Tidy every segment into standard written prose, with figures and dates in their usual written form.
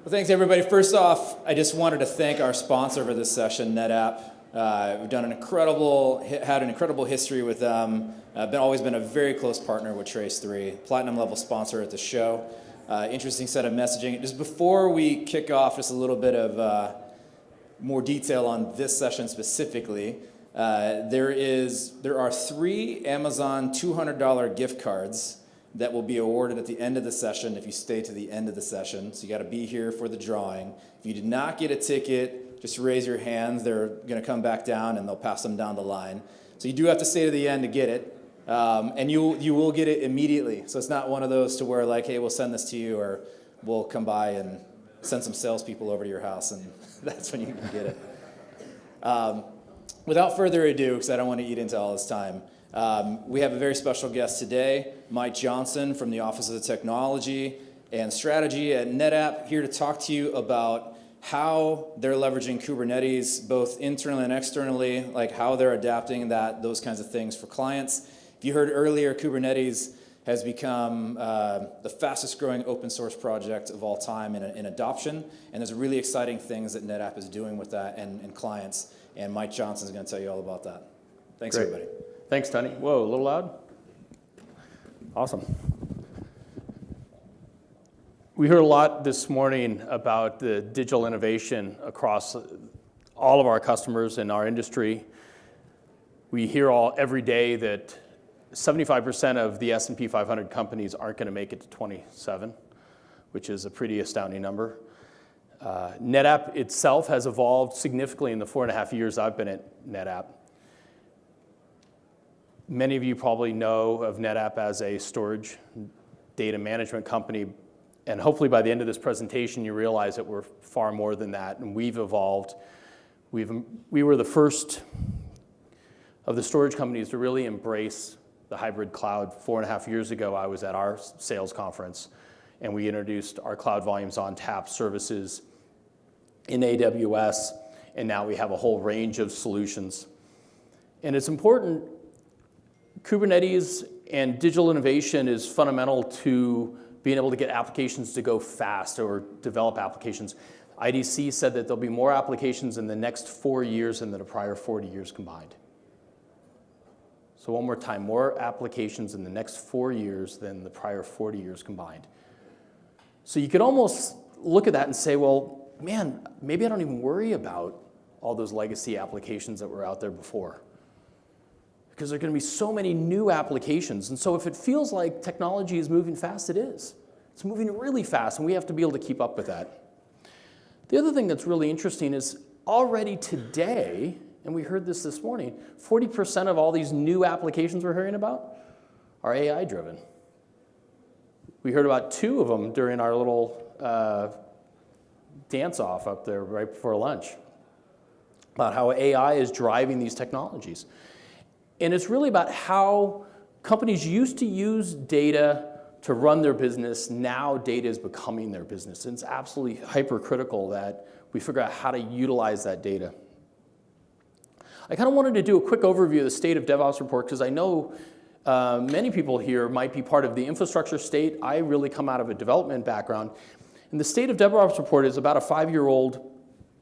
Well, thanks everybody. First off, I just wanted to thank our sponsor for this session, NetApp. We've had an incredible history with them. I've always been a very close partner with Trace3, platinum level sponsor at the show. Interesting set of messaging. Just before we kick off, just a little bit of more detail on this session specifically. There are 3 Amazon $200 gift cards that will be awarded at the end of the session if you stay to the end of the session. So you got to be here for the drawing. If you did not get a ticket, just raise your hands. They're going to come back down and they'll pass them down the line. So you do have to stay to the end to get it. And you will get it immediately. So it's not one of those to where like, hey, we'll send this to you, or we'll come by and send some salespeople over to your house, and that's when you can get it. Without further ado, because I don't want to eat into all this time, we have a very special guest today, Mike Johnson from the Office of Technology and Strategy at NetApp, here to talk to you about how they're leveraging Kubernetes, both internally and externally, like how they're adapting those kinds of things for clients. If you heard earlier, Kubernetes has become the fastest growing open source project of all time in adoption, and there's really exciting things that NetApp is doing with that and clients, and Mike Johnson is going to tell you all about that. Thanks, Great. everybody. Thanks, Tony. Whoa, a little loud? Awesome. We heard a lot this morning about the digital innovation across all of our customers in our industry. We hear every day that 75% of the S&P 500 companies aren't going to make it to 27, which is a pretty astounding number. NetApp itself has evolved significantly in the 4.5 years I've been at NetApp. Many of you probably know of NetApp as a storage data management company, and hopefully by the end of this presentation you realize that we're far more than that, and we've evolved. We were the first of the storage companies to really embrace the hybrid cloud. 4.5 years ago, I was at our sales conference, and we introduced our Cloud Volumes on Tap services in AWS, and now we have a whole range of solutions. And it's important, Kubernetes and digital innovation is fundamental to being able to get applications to go fast or develop applications. IDC said that there'll be more applications in the next 4 years than the prior 40 years combined. So one more time, more applications in the next 4 years than the prior 40 years combined. So you could almost look at that and say, well, man, maybe I don't even worry about all those legacy applications that were out there before, because there are going to be so many new applications. And so if it feels like technology is moving fast, it is. It's moving really fast, and we have to be able to keep up with that. The other thing that's really interesting is already today, and we heard this morning, 40% of all these new applications we're hearing about are AI-driven. We heard about 2 of them during our little dance-off up there right before lunch, about how AI is driving these technologies. And it's really about how companies used to use data to run their business. Now data is becoming their business. And it's absolutely hypercritical that we figure out how to utilize that data. I kind of wanted to do a quick overview of the State of DevOps report, because I know many people here might be part of the infrastructure state. I really come out of a development background. And the State of DevOps report is about a 5-year-old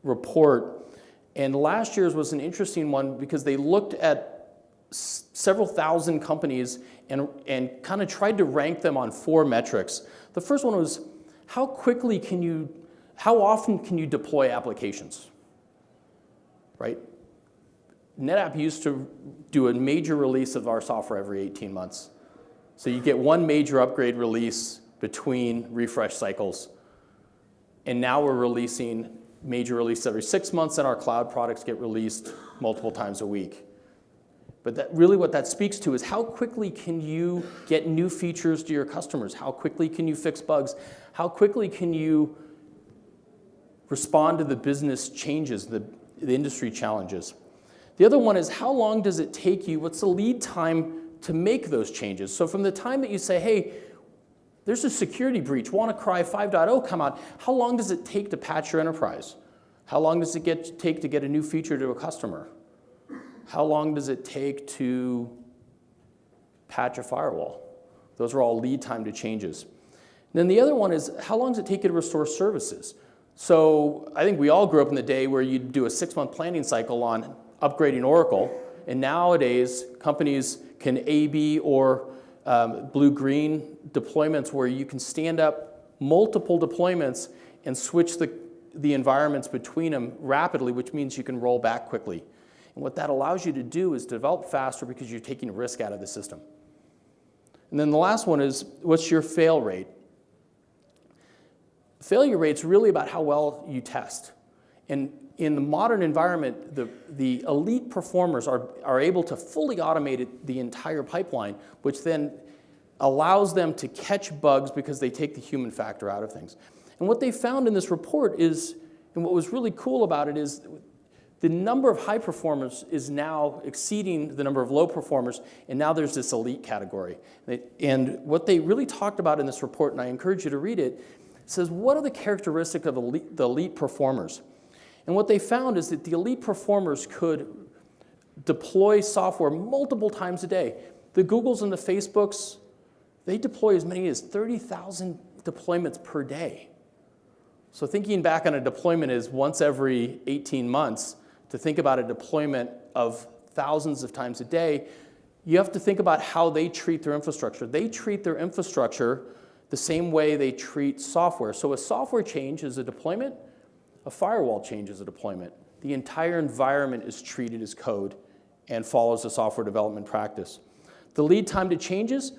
report. And last year's was an interesting one because they looked at several thousand companies and kind of tried to rank them on 4 metrics. The first one was, how often can you deploy applications, right? NetApp used to do a major release of our software every 18 months. So you get one major upgrade release between refresh cycles. And now we're releasing major releases every 6 months, and our cloud products get released multiple times a week. But really what that speaks to is how quickly can you get new features to your customers? How quickly can you fix bugs? How quickly can you respond to the business changes, the industry challenges? The other one is, how long does it take you? What's the lead time to make those changes? So from the time that you say, hey, there's a security breach, WannaCry 5.0 come out, how long does it take to patch your enterprise? How long does it take to get a new feature to a customer? How long does it take to patch a firewall? Those are all lead time to changes. And then the other one is, how long does it take you to restore services? So I think we all grew up in the day where you'd do a 6-month planning cycle on upgrading Oracle, and nowadays companies can A/B or blue-green deployments where you can stand up multiple deployments and switch the environments between them rapidly, which means you can roll back quickly. And what that allows you to do is develop faster because you're taking risk out of the system. And then the last one is, what's your fail rate? Failure rate's really about how well you test. And in the modern environment, the elite performers are able to fully automate the entire pipeline, which then allows them to catch bugs because they take the human factor out of things. And what they found in this report is, and what was really cool about it is, the number of high performers is now exceeding the number of low performers, and now there's this elite category. And what they really talked about in this report, and I encourage you to read it, says, what are the characteristics of the elite performers? And what they found is that the elite performers could deploy software multiple times a day. The Googles and the Facebooks, they deploy as many as 30,000 deployments per day. So thinking back on a deployment as once every 18 months, to think about a deployment of thousands of times a day, you have to think about how they treat their infrastructure. They treat their infrastructure the same way they treat software. So a software change is a deployment, a firewall change is a deployment. The entire environment is treated as code and follows a software development practice. The lead time to changes,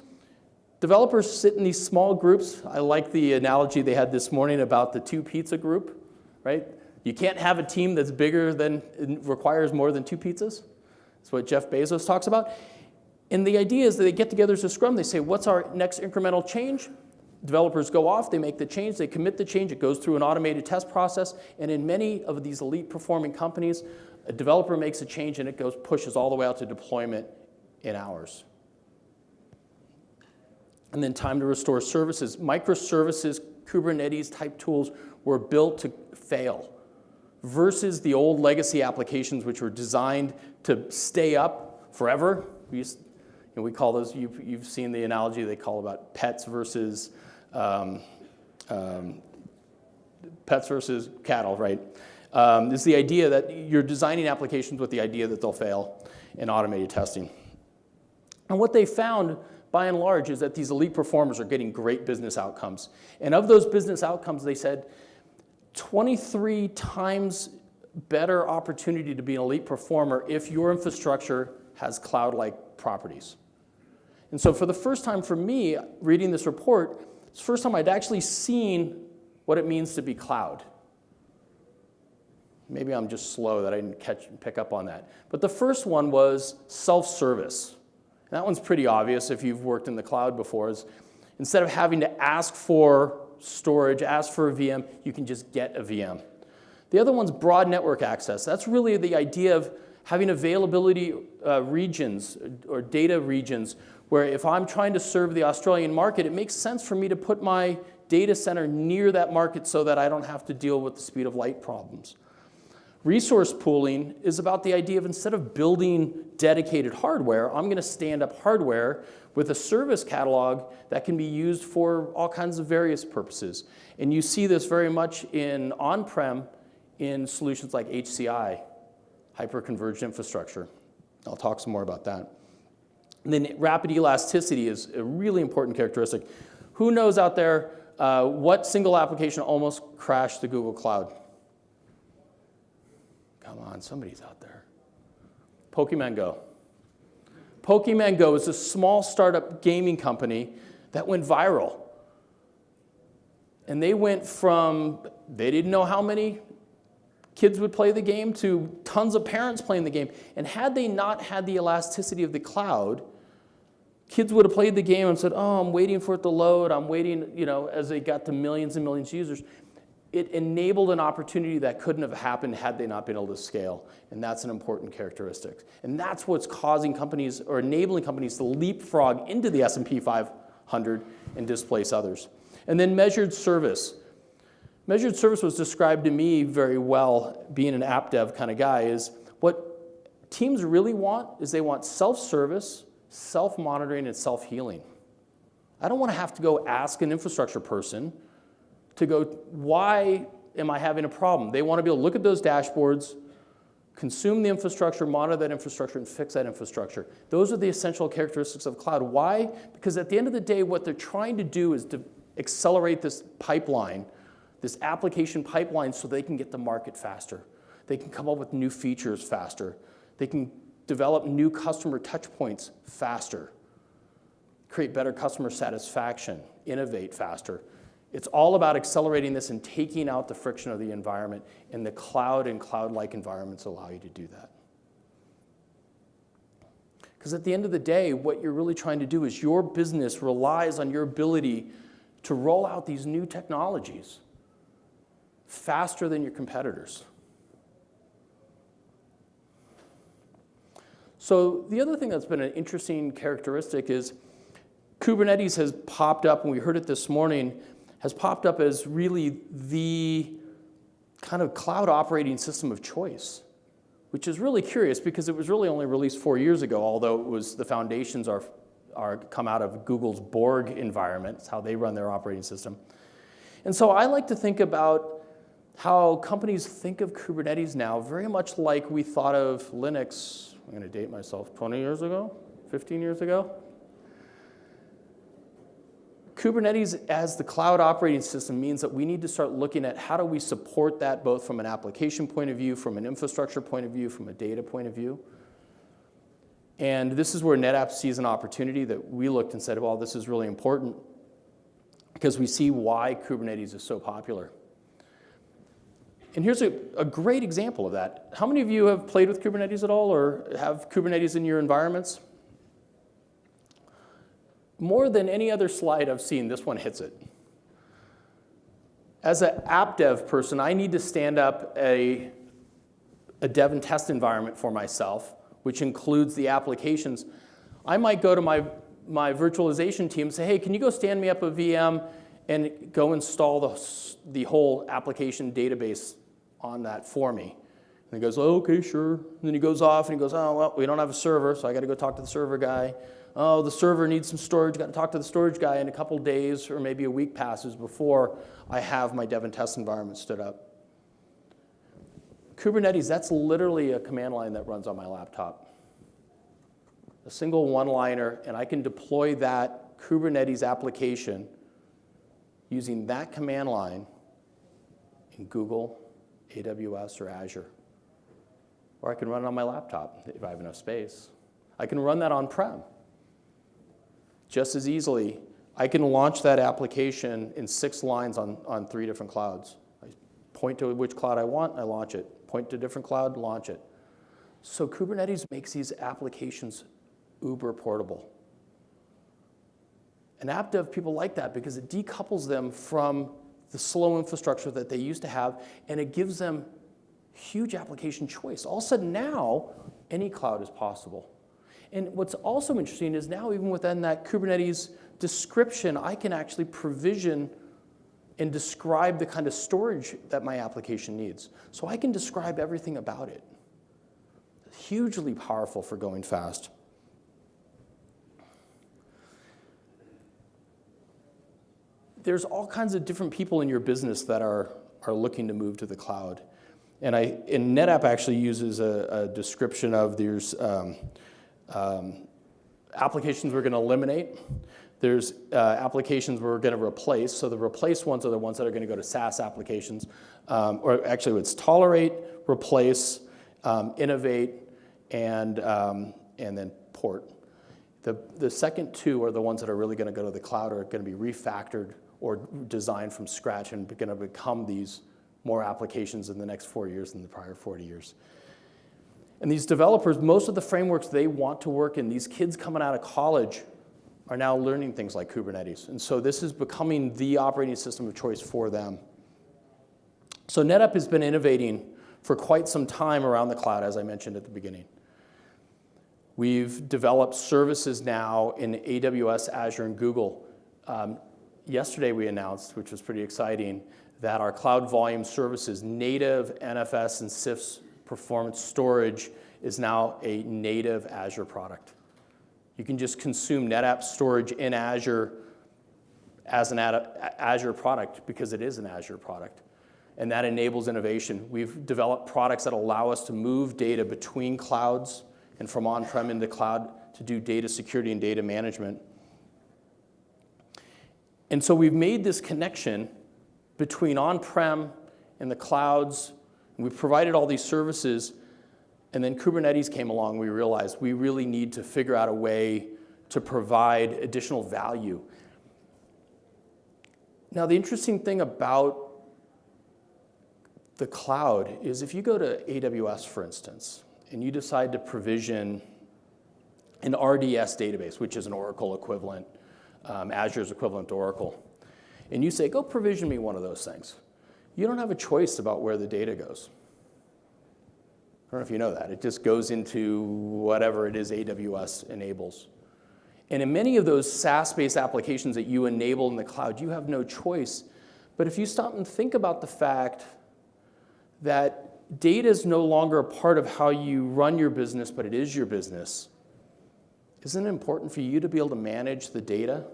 developers sit in these small groups. I like the analogy they had this morning about the 2 pizza group, right? You can't have a team that's bigger than, requires more than 2 pizzas. That's what Jeff Bezos talks about. And the idea is that they get together as a scrum, they say, what's our next incremental change? Developers go off, they make the change, they commit the change, it goes through an automated test process, and in many of these elite performing companies, a developer makes a change and it pushes all the way out to deployment in hours. And then time to restore services. Microservices, Kubernetes type tools were built to fail versus the old legacy applications which were designed to stay up forever. We call those, you've seen the analogy they call about pets versus cattle, right? It's the idea that you're designing applications with the idea that they'll fail in automated testing. And what they found, by and large, is that these elite performers are getting great business outcomes. And of those business outcomes, they said 23 times better opportunity to be an elite performer if your infrastructure has cloud-like properties. And so for the first time for me, reading this report, it's the first time I'd actually seen what it means to be cloud. Maybe I'm just slow that I didn't pick up on that. But the first one was self-service. And that one's pretty obvious if you've worked in the cloud before. Is instead of having to ask for storage, ask for a VM, you can just get a VM. The other one's broad network access. That's really the idea of having availability regions or data regions where if I'm trying to serve the Australian market, it makes sense for me to put my data center near that market so that I don't have to deal with the speed of light problems. Resource pooling is about the idea of instead of building dedicated hardware, I'm going to stand up hardware with a service catalog that can be used for all kinds of various purposes. And you see this very much in on-prem in solutions like HCI, hyper-converged infrastructure. I'll talk some more about that. And then rapid elasticity is a really important characteristic. Who knows out there what single application almost crashed the Google Cloud? Come on, somebody's out there. Pokemon Go. Pokemon Go is a small startup gaming company that went viral. And they went from, they didn't know how many kids would play the game to tons of parents playing the game. And had they not had the elasticity of the cloud, kids would have played the game and said, oh, I'm waiting for it to load. I'm waiting, as they got to millions and millions of users. It enabled an opportunity that couldn't have happened had they not been able to scale. And that's an important characteristic. And that's what's causing companies or enabling companies to leapfrog into the S&P 500 and displace others. And then measured service. Measured service was described to me very well, being an app dev kind of guy, is what teams really want is they want self-service, self-monitoring, and self-healing. I don't want to have to go ask an infrastructure person to go, why am I having a problem? They want to be able to look at those dashboards, consume the infrastructure, monitor that infrastructure, and fix that infrastructure. Those are the essential characteristics of cloud. Why? Because at the end of the day, what they're trying to do is to accelerate this pipeline, this application pipeline, so they can get to market faster. They can come up with new features faster. They can develop new customer touch points faster, create better customer satisfaction, innovate faster. It's all about accelerating this and taking out the friction of the environment, and the cloud and cloud-like environments allow you to do that. Because at the end of the day, what you're really trying to do is your business relies on your ability to roll out these new technologies faster than your competitors. So the other thing that's been an interesting characteristic is Kubernetes has popped up, and we heard it this morning, has popped up as really the kind of cloud operating system of choice, which is really curious because it was really only released 4 years ago, although it was the foundations are come out of Google's Borg environment. It's how they run their operating system. And so I like to think about how companies think of Kubernetes now very much like we thought of Linux, I'm going to date myself, 20 years ago, 15 years ago. Kubernetes as the cloud operating system means that we need to start looking at how do we support that both from an application point of view, from an infrastructure point of view, from a data point of view. And this is where NetApp sees an opportunity that we looked and said, well, this is really important because we see why Kubernetes is so popular. And here's a great example of that. How many of you have played with Kubernetes at all or have Kubernetes in your environments? More than any other slide I've seen, this one hits it. As an app dev person, I need to stand up a dev and test environment for myself, which includes the applications. I might go to my virtualization team and say, hey, can you go stand me up a VM and go install the whole application database on that for me? And he goes, oh, okay, sure. And then he goes off and he goes, oh, well, we don't have a server, so I got to go talk to the server guy. Oh, the server needs some storage. Got to talk to the storage guy, and a couple days or maybe a week passes before I have my dev and test environment stood up. Kubernetes, that's literally a command line that runs on my laptop. A single one-liner, and I can deploy that Kubernetes application using that command line in Google, AWS, or Azure. Or I can run it on my laptop if I have enough space. I can run that on-prem. Just as easily, I can launch that application in 6 lines on 3 different clouds. I point to which cloud I want, I launch it. Point to a different cloud, launch it. So Kubernetes makes these applications uber portable. And app dev people like that because it decouples them from the slow infrastructure that they used to have, and it gives them huge application choice. All of a sudden now, any cloud is possible. And what's also interesting is now even within that Kubernetes description, I can actually provision and describe the kind of storage that my application needs. So I can describe everything about it. Hugely powerful for going fast. There's all kinds of different people in your business that are looking to move to the cloud. And NetApp actually uses a description of there's applications we're going to eliminate. There's applications we're going to replace. So the replaced ones are the ones that are going to go to SaaS applications. Or actually it's tolerate, replace, innovate, and then port. The second 2 are the ones that are really going to go to the cloud, are going to be refactored or designed from scratch and going to become these more applications in the next 4 years than the prior 40 years. And these developers, most of the frameworks they want to work in, these kids coming out of college are now learning things like Kubernetes. And so this is becoming the operating system of choice for them. So NetApp has been innovating for quite some time around the cloud, as I mentioned at the beginning. We've developed services now in AWS, Azure, and Google. Yesterday we announced, which was pretty exciting, that our Cloud Volume Services native NFS and CIFS performance storage is now a native Azure product. You can just consume NetApp storage in Azure as an Azure product because it is an Azure product. and that enables innovation. We've developed products that allow us to move data between clouds and from on-prem into cloud to do data security and data management. And so we've made this connection between on-prem and the clouds, and we've provided all these services, and then Kubernetes came along. We realized we really need to figure out a way to provide additional value. Now, the interesting thing about the cloud is if you go to AWS, for instance, and you decide to provision an RDS database, which is an Oracle equivalent, Azure's equivalent to Oracle, and you say, go provision me one of those things. You don't have a choice about where the data goes. I don't know if you know that. It just goes into whatever it is AWS enables. And in many of those SaaS-based applications that you enable in the cloud, you have no choice. But if you stop and think about the fact that data is no longer a part of how you run your business, but it is your business, isn't it important for you to be able to manage the data?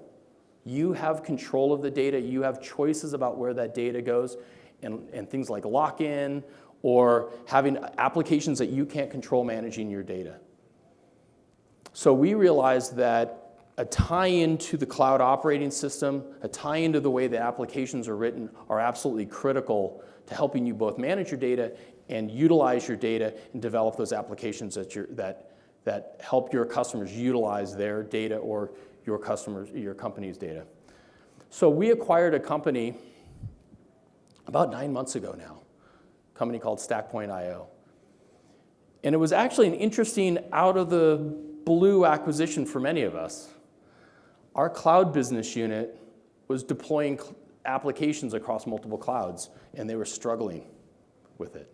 You have control of the data. You have choices about where that data goes, and things like lock-in or having applications that you can't control managing your data. So we realized that a tie-in to the cloud operating system, a tie-in to the way the applications are written are absolutely critical to helping you both manage your data and utilize your data and develop those applications that help your customers utilize their data or your company's data. So we acquired a company about 9 months ago now, a company called StackPoint.io. And it was actually an interesting out-of-the-blue acquisition for many of us. Our cloud business unit was deploying applications across multiple clouds, and they were struggling with it.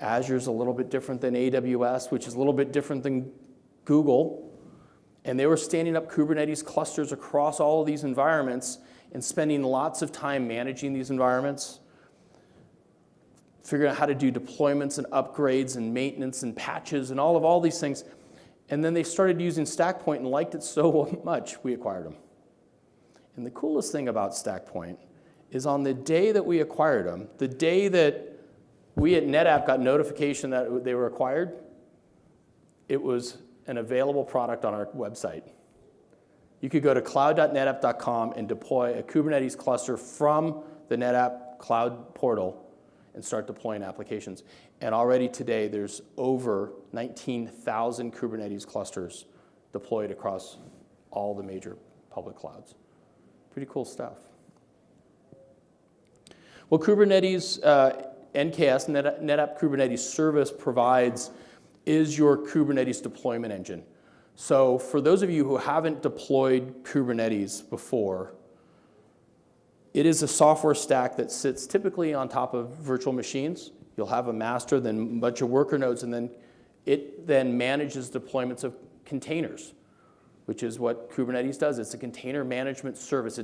Azure's a little bit different than AWS, which is a little bit different than Google. And they were standing up Kubernetes clusters across all of these environments and spending lots of time managing these environments, figuring out how to do deployments and upgrades and maintenance and patches and all these things. And then they started using StackPoint and liked it so much, we acquired them. And the coolest thing about StackPoint is on the day that we acquired them, the day that we at NetApp got notification that they were acquired, it was an available product on our website. You could go to cloud.netapp.com and deploy a Kubernetes cluster from the NetApp cloud portal and start deploying applications. And already today, there's over 19,000 Kubernetes clusters deployed across all the major public clouds. Pretty cool stuff. Well, Kubernetes, NKS, NetApp Kubernetes Service provides is your Kubernetes deployment engine. So for those of you who haven't deployed Kubernetes before, it is a software stack that sits typically on top of virtual machines. You'll have a master, then a bunch of worker nodes, and then it manages deployments of containers, which is what Kubernetes does. It's a container management service.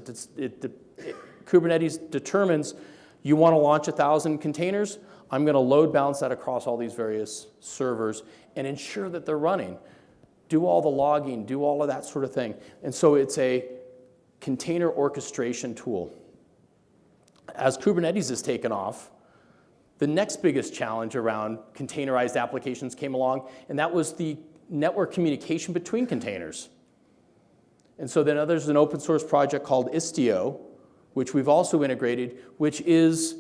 Kubernetes determines you want to launch 1,000 containers. I'm going to load balance that across all these various servers and ensure that they're running. Do all the logging, do all of that sort of thing. And so it's a container orchestration tool. As Kubernetes has taken off, the next biggest challenge around containerized applications came along, and that was the network communication between containers. And so then there's an open source project called Istio, which we've also integrated, which is,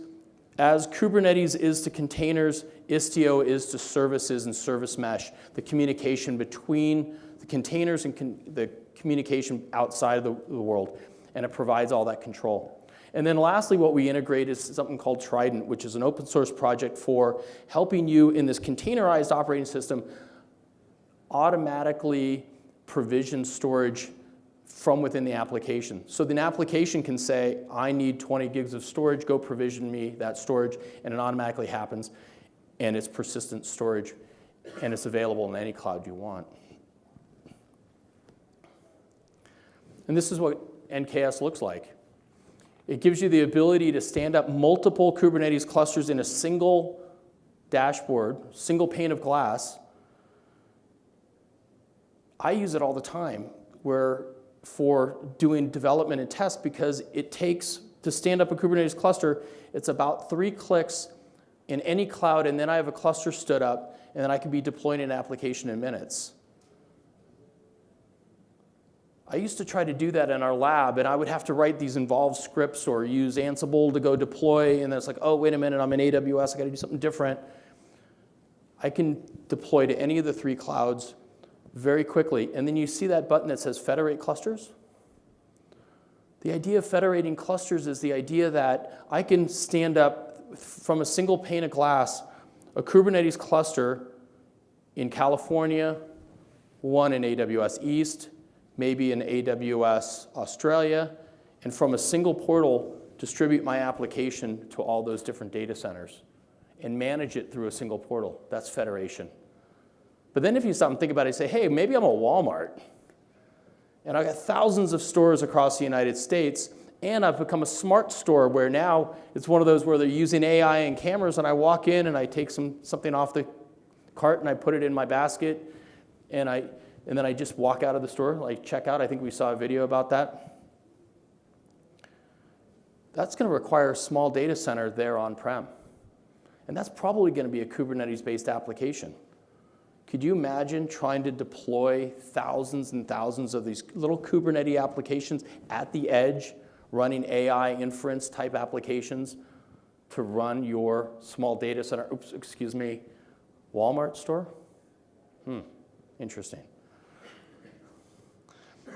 as Kubernetes is to containers, Istio is to services and service mesh, the communication between the containers and the communication outside of the world, and it provides all that control. And then lastly, what we integrate is something called Trident, which is an open source project for helping you in this containerized operating system automatically provision storage from within the application. So the application can say, I need 20 gigs of storage, go provision me that storage, and it automatically happens, and it's persistent storage, and it's available in any cloud you want. And this is what NKS looks like. It gives you the ability to stand up multiple Kubernetes clusters in a single dashboard, single pane of glass. I use it all the time for doing development and tests because it takes to stand up a Kubernetes cluster, it's about 3 clicks in any cloud, and then I have a cluster stood up, and then I can be deploying an application in minutes. I used to try to do that in our lab, and I would have to write these involved scripts or use Ansible to go deploy, and then it's like, oh, wait a minute, I'm in AWS, I got to do something different. I can deploy to any of the 3 clouds very quickly, and then you see that button that says Federate Clusters? The idea of federating clusters is the idea that I can stand up from a single pane of glass a Kubernetes cluster in California, one in AWS East, maybe in AWS Australia, and from a single portal, distribute my application to all those different data centers and manage it through a single portal. That's federation. But then if you stop and think about it, you say, hey, maybe I'm a Walmart, and I've got thousands of stores across the United States, and I've become a smart store where now it's one of those where they're using AI and cameras, and I walk in and I take something off the cart and I put it in my basket, and then I just walk out of the store, like check out. I think we saw a video about that. That's going to require a small data center there on-prem. And that's probably going to be a Kubernetes-based application. Could you imagine trying to deploy thousands and thousands of these little Kubernetes applications at the edge, running AI inference type applications to run your small data center, Walmart store? Interesting.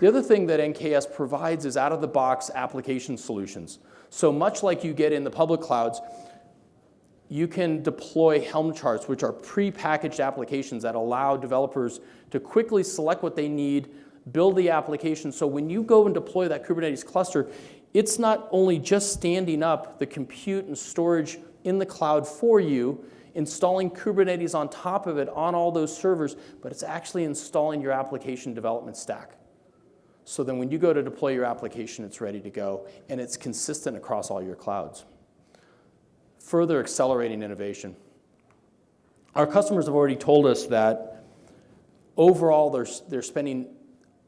The other thing that NKS provides is out-of-the-box application solutions. So much like you get in the public clouds, you can deploy Helm charts, which are pre-packaged applications that allow developers to quickly select what they need, build the application. So when you go and deploy that Kubernetes cluster, it's not only just standing up the compute and storage in the cloud for you, installing Kubernetes on top of it on all those servers, but it's actually installing your application development stack. So then when you go to deploy your application, it's ready to go, and it's consistent across all your clouds. Further accelerating innovation. Our customers have already told us that overall they're spending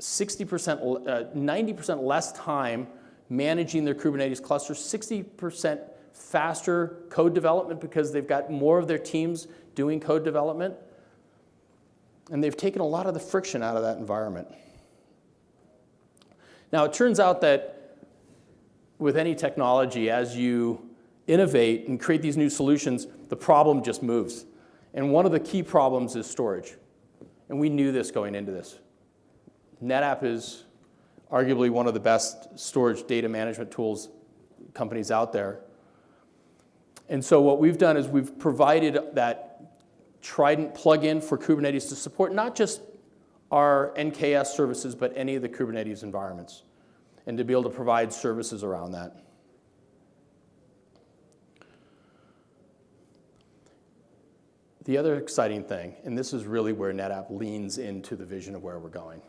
90% less time managing their Kubernetes clusters, 60% faster code development because they've got more of their teams doing code development, and they've taken a lot of the friction out of that environment. Now, it turns out that with any technology, as you innovate and create these new solutions, the problem just moves. And one of the key problems is storage. And we knew this going into this. NetApp is arguably one of the best storage data management tools companies out there. And so what we've done is we've provided that Trident plugin for Kubernetes to support not just our NKS services, but any of the Kubernetes environments, and to be able to provide services around that. The other exciting thing, and this is really where NetApp leans into the vision of where we're going.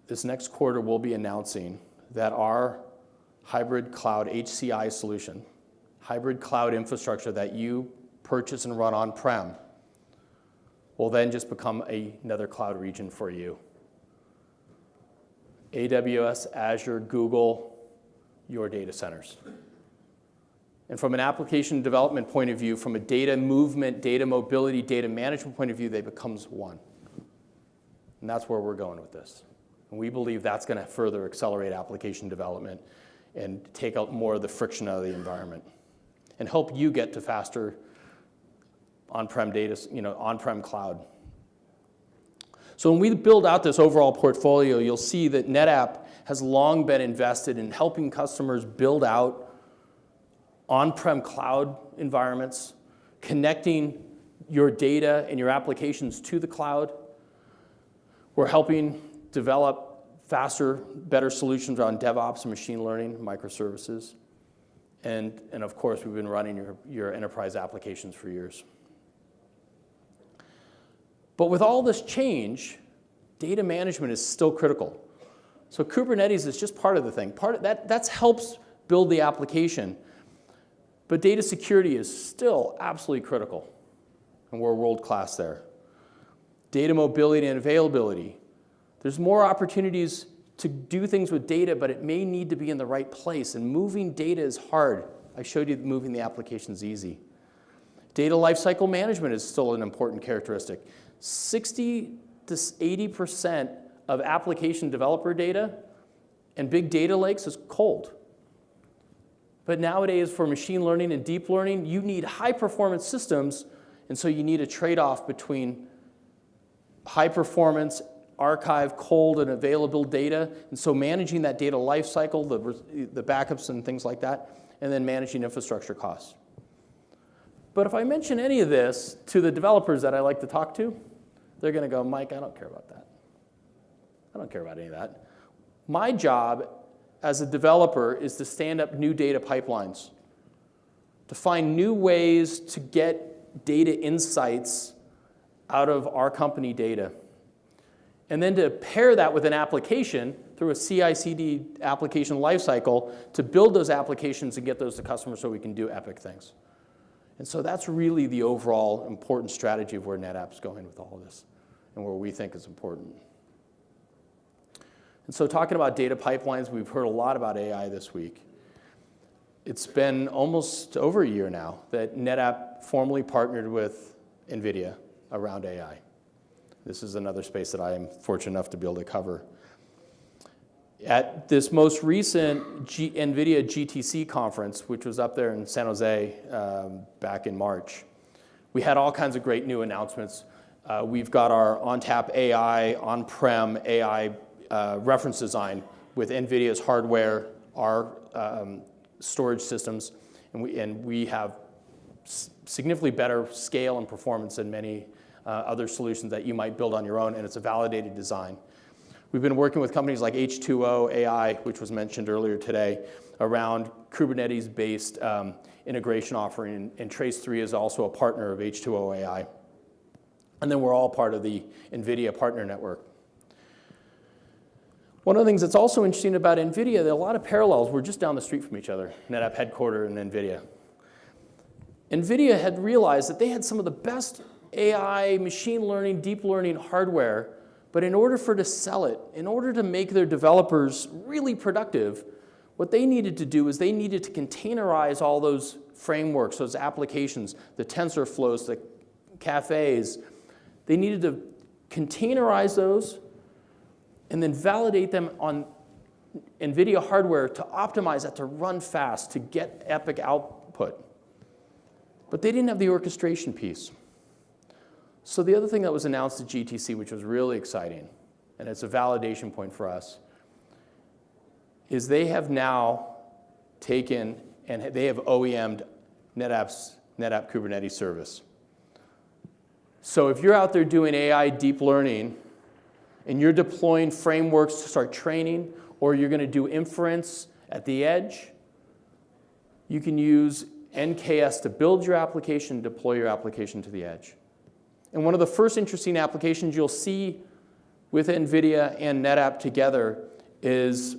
This next quarter, we'll be announcing that our hybrid cloud HCI solution, hybrid cloud infrastructure that you purchase and run on-prem, will then just become another cloud region for you. AWS, Azure, Google, your data centers. And from an application development point of view, from a data movement, data mobility, data management point of view, they becomes one. And that's where we're going with this. And we believe that's going to further accelerate application development and take out more of the friction out of the environment and help you get to faster on-prem data, on-prem cloud. So when we build out this overall portfolio, you'll see that NetApp has long been invested in helping customers build out on-prem cloud environments, connecting your data and your applications to the cloud. We're helping develop faster, better solutions around DevOps and machine learning, microservices. And of course, we've been running your enterprise applications for years. But with all this change, data management is still critical. So Kubernetes is just part of the thing. That helps build the application. But data security is still absolutely critical, and we're world-class there. Data mobility and availability. There's more opportunities to do things with data, but it may need to be in the right place. And moving data is hard. I showed you that moving the application is easy. Data lifecycle management is still an important characteristic. 60 to 80% of application developer data and big data lakes is cold. But nowadays, for machine learning and deep learning, you need high-performance systems, and so you need a trade-off between high-performance, archive, cold, and available data, and so managing that data lifecycle, the backups and things like that, and then managing infrastructure costs. But if I mention any of this to the developers that I like to talk to, they're going to go, Mike, I don't care about that. I don't care about any of that. My job as a developer is to stand up new data pipelines, to find new ways to get data insights out of our company data, and then to pair that with an application through a CI/CD application lifecycle to build those applications and get those to customers so we can do epic things. And so that's really the overall important strategy of where NetApp's going with all of this and where we think is important. And so talking about data pipelines, we've heard a lot about AI this week. It's been almost over a year now that NetApp formally partnered with NVIDIA around AI. This is another space that I am fortunate enough to be able to cover. At this most recent NVIDIA GTC conference, which was up there in San Jose back in March, we had all kinds of great new announcements. We've got our ONTAP AI, on-prem AI reference design with NVIDIA's hardware, our storage systems, and we have significantly better scale and performance than many other solutions that you might build on your own, and it's a validated design. We've been working with companies like H2O AI, which was mentioned earlier today, around Kubernetes-based integration offering, and Trace3 is also a partner of H2O AI. And then we're all part of the NVIDIA partner network. One of the things that's also interesting about NVIDIA, there are a lot of parallels. We're just down the street from each other, NetApp headquarters and NVIDIA. NVIDIA had realized that they had some of the best AI, machine learning, deep learning hardware, but in order for to sell it, in order to make their developers really productive, what they needed to do is they needed to containerize all those frameworks, those applications, the TensorFlows, the cafes. They needed to containerize those and then validate them on NVIDIA hardware to optimize that, to run fast, to get epic output. But they didn't have the orchestration piece. So the other thing that was announced at GTC, which was really exciting, and it's a validation point for us, is they have now taken and they have OEM'd NetApp Kubernetes Service. So if you're out there doing AI deep learning and you're deploying frameworks to start training, or you're going to do inference at the edge, you can use NKS to build your application, deploy your application to the edge. And one of the first interesting applications you'll see with NVIDIA and NetApp together is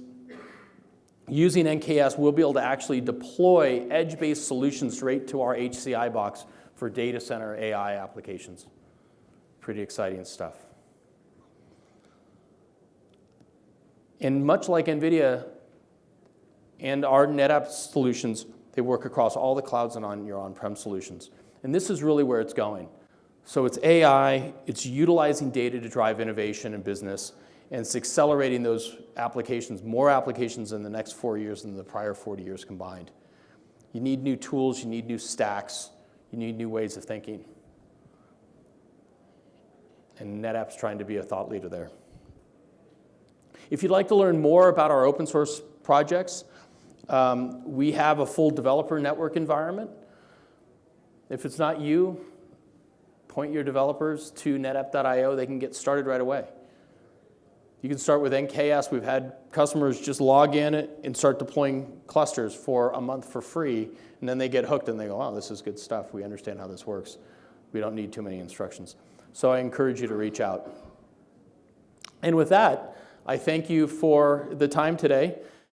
using NKS, we'll be able to actually deploy edge-based solutions straight to our HCI box for data center AI applications. Pretty exciting stuff. And much like NVIDIA and our NetApp solutions, they work across all the clouds and on your on-prem solutions. And this is really where it's going. So it's AI, it's utilizing data to drive innovation in business, and it's accelerating those applications, more applications in the next 4 years than the prior 40 years combined. You need new tools, you need new stacks, you need new ways of thinking. And NetApp's trying to be a thought leader there. If you'd like to learn more about our open source projects, we have a full developer network environment. If it's not you, point your developers to netapp.io. They can get started right away. You can start with NKS. We've had customers just log in and start deploying clusters for a month for free, and then they get hooked and they go, oh, this is good stuff. We understand how this works. We don't need too many instructions. So I encourage you to reach out. And with that, I thank you for the time today.